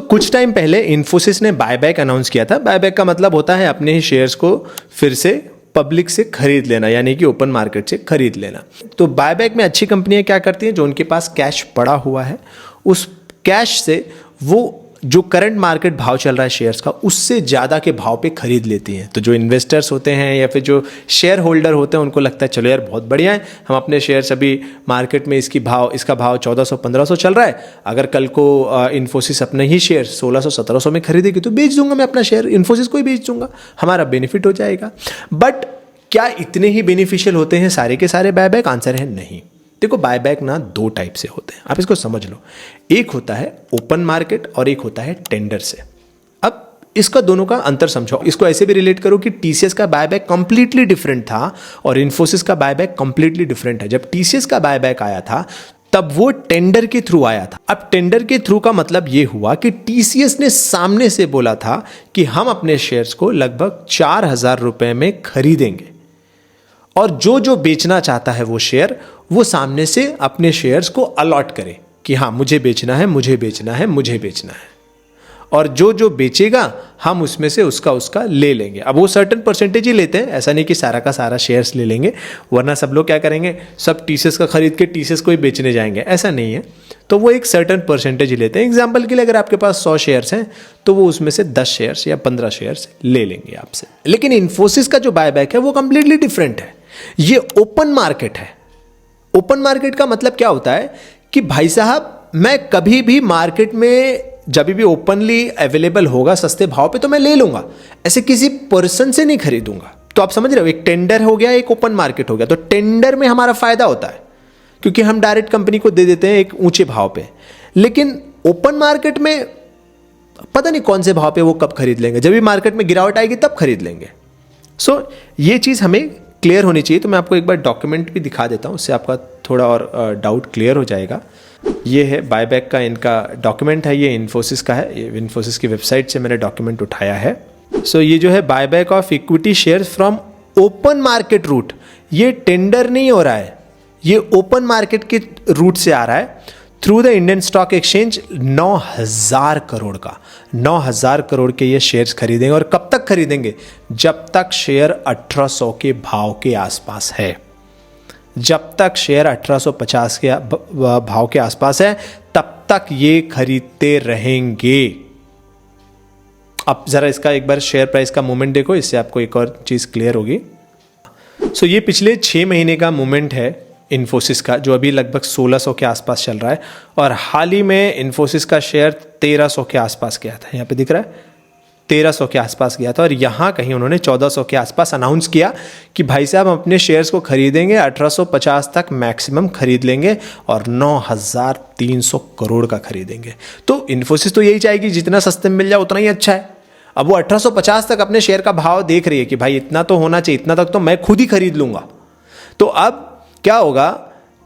कुछ टाइम पहले इन्फोसिस ने बायबैक अनाउंस किया था। बायबैक का मतलब होता है अपने ही शेयर्स को फिर से पब्लिक से खरीद लेना, यानी कि ओपन मार्केट से खरीद लेना। तो बायबैक में अच्छी कंपनियां क्या करती हैं, जो उनके पास कैश पड़ा हुआ है उस कैश से वो जो करंट मार्केट भाव चल रहा है शेयर्स का, उससे ज़्यादा के भाव पे खरीद लेती हैं। तो जो इन्वेस्टर्स होते हैं या फिर जो शेयर होल्डर होते हैं उनको लगता है चलो यार बहुत बढ़िया है, हम अपने शेयर्स अभी मार्केट में इसका भाव 1400-1500 चल रहा है, अगर कल को इन्फोसिस अपने ही शेयर 1600-1700 में खरीदेगी तो बेच दूंगा मैं अपना शेयर, इन्फोसिस को ही बेच दूंगा, हमारा बेनिफिट हो जाएगा। बट क्या इतने ही बेनिफिशियल होते हैं सारे के सारे बायबैक? आंसर है नहीं। देखो बायबैक ना दो टाइप से होते हैं, आप इसको समझ लो। एक होता है ओपन मार्केट और एक होता है टेंडर से। अब इसका दोनों का अंतर समझो। इसको ऐसे भी रिलेट करो कि टीसीएस का बायबैक कंप्लीटली डिफरेंट था और इन्फोसिस का बायबैक कंप्लीटली डिफरेंट है। जब टीसीएस का बायबैक आया था तब वो टेंडर के थ्रू आया था। अब टेंडर के थ्रू का मतलब ये हुआ कि टीसीएस ने सामने से बोला था कि हम अपने शेयर्स को लगभग 4000 रुपए में खरीदेंगे और जो जो बेचना चाहता है वो शेयर वो सामने से अपने शेयर्स को अलॉट करे कि हाँ मुझे बेचना है, मुझे बेचना है, मुझे बेचना है, और जो जो बेचेगा हम उसमें से उसका ले लेंगे। अब वो सर्टेन परसेंटेज ही लेते हैं, ऐसा नहीं कि सारा का सारा शेयर्स ले लेंगे, वरना सब लोग क्या करेंगे, सब टीसीएस का खरीद के टीसीएस को ही बेचने जाएंगे, ऐसा नहीं है। तो वो एक सर्टेन परसेंटेज ही लेते हैं। एग्जाम्पल के लिए अगर आपके पास 100 शेयर्स हैं तो वो उसमें से 10 शेयर्स या 15 शेयर्स ले लेंगे आपसे। लेकिन इन्फोसिस का जो बायबैक है वो कंप्लीटली डिफरेंट है। ये ओपन मार्केट है। ओपन मार्केट का मतलब क्या होता है कि भाई साहब मैं कभी भी मार्केट में जब भी ओपनली अवेलेबल होगा सस्ते भाव पे तो मैं ले लूंगा, ऐसे किसी पर्सन से नहीं खरीदूंगा। तो आप समझ रहे हो, एक टेंडर हो गया, एक ओपन मार्केट हो गया। तो टेंडर में हमारा फायदा होता है क्योंकि हम डायरेक्ट कंपनी को दे देते हैं एक ऊंचे भाव पे, लेकिन ओपन मार्केट में पता नहीं कौन से भाव पे वो कब खरीद लेंगे, जब भी मार्केट में गिरावट आएगी तब खरीद लेंगे। सो ये चीज हमें क्लियर होनी चाहिए। तो मैं आपको एक बार डॉक्यूमेंट भी दिखा देता हूँ, उससे आपका थोड़ा और डाउट क्लियर हो जाएगा। ये है बायबैक का इनका डॉक्यूमेंट है, ये इन्फोसिस का है, ये इन्फोसिस की वेबसाइट से मैंने डॉक्यूमेंट उठाया है। सो ये जो है buyback of equity share from open market route, ये टेंडर नहीं हो रहा है, ये ओपन मार्केट के रूट से आ रहा है through the Indian stock exchange. 9000 crore का 9000 करोड़ के ये शेयर्स खरीदेंगे। और कब तक खरीदेंगे? जब तक शेयर 1800 के भाव के आसपास है। जब तक शेयर 1850 के भाव के आसपास है तब तक ये खरीदते रहेंगे। अब जरा इसका एक बार शेयर प्राइस का मूवमेंट देखो, इससे आपको एक और चीज क्लियर होगी। सो ये पिछले 6 महीने का मूवमेंट है इन्फोसिस का, जो अभी लगभग 1600 के आसपास चल रहा है। और हाल ही में इन्फोसिस का शेयर 1300 के आसपास गया था, यहाँ पे दिख रहा है 1300 के आसपास गया था। और यहाँ कहीं उन्होंने 1400 के आसपास अनाउंस किया कि भाई साहब हम अपने शेयर्स को खरीदेंगे, 1850 तक मैक्सिमम खरीद लेंगे और 9300 करोड़ का खरीदेंगे। तो इन्फोसिस तो यही चाहेगी जितना सस्ते में मिल जाए उतना ही अच्छा है। अब वो 1850 तक अपने शेयर का भाव देख रही है कि भाई इतना तो होना चाहिए, इतना तक तो मैं खुद ही खरीद लूंगा। तो अब क्या होगा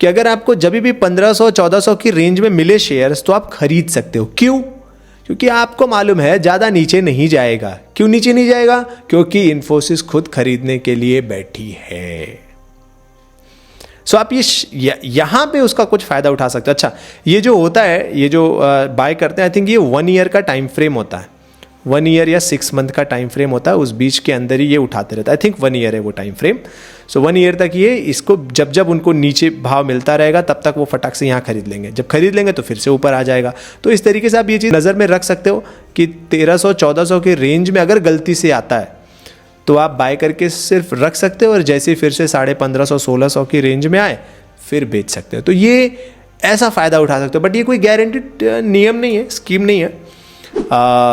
कि अगर आपको जब भी 1500-1400 की रेंज में मिले शेयर्स तो आप खरीद सकते हो। क्यों? क्योंकि आपको मालूम है ज्यादा नीचे नहीं जाएगा। क्यों नीचे नहीं जाएगा? क्योंकि इन्फोसिस खुद खरीदने के लिए बैठी है। सो आप ये यहां पे उसका कुछ फायदा उठा सकते हो। अच्छा, ये जो होता है, ये जो बाय करते हैं, आई थिंक ये 1 ईयर का टाइम फ्रेम होता है, 1 ईयर या 6 मंथ का टाइम फ्रेम होता है। उस बीच के अंदर ही ये उठाते रहता है। आई थिंक 1 ईयर है वो टाइम फ्रेम। सो 1 ईयर तक ये इसको जब जब उनको नीचे भाव मिलता रहेगा तब तक वो फटाक से यहाँ खरीद लेंगे। जब खरीद लेंगे तो फिर से ऊपर आ जाएगा। तो इस तरीके से आप ये चीज़ नज़र में रख सकते हो कि 1300-1400 के रेंज में अगर गलती से आता है तो आप बाय करके सिर्फ रख सकते हो और जैसे फिर से 1550-1600 की रेंज में आए फिर बेच सकते हो। तो ये ऐसा फ़ायदा उठा सकते हो। बट ये कोई गारंटीड नियम नहीं है, स्कीम नहीं है।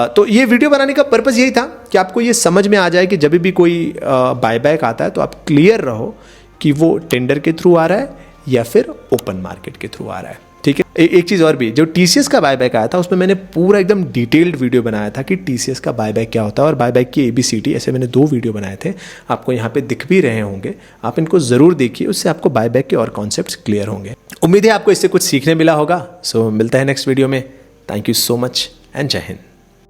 तो ये वीडियो बनाने का पर्पस यही था कि आपको ये समझ में आ जाए कि जब भी कोई बायबैक आता है तो आप क्लियर रहो कि वो टेंडर के थ्रू आ रहा है या फिर ओपन मार्केट के थ्रू आ रहा है। ठीक है। एक चीज़ और भी, जो टीसीएस का बायबैक आया था उसमें मैंने पूरा एकदम डिटेल्ड वीडियो बनाया था कि टीसीएस का बायबैक क्या होता है और बायबैक की ABCD, ऐसे मैंने 2 वीडियो बनाए थे, आपको यहाँ पे दिख भी रहे होंगे। आप इनको ज़रूर देखिए, उससे आपको बायबैक के और कॉन्सेप्ट्स क्लियर होंगे। उम्मीद है आपको इससे कुछ सीखने मिला होगा। सो मिलता है नेक्स्ट वीडियो में। Thank you so much and जय हिंद।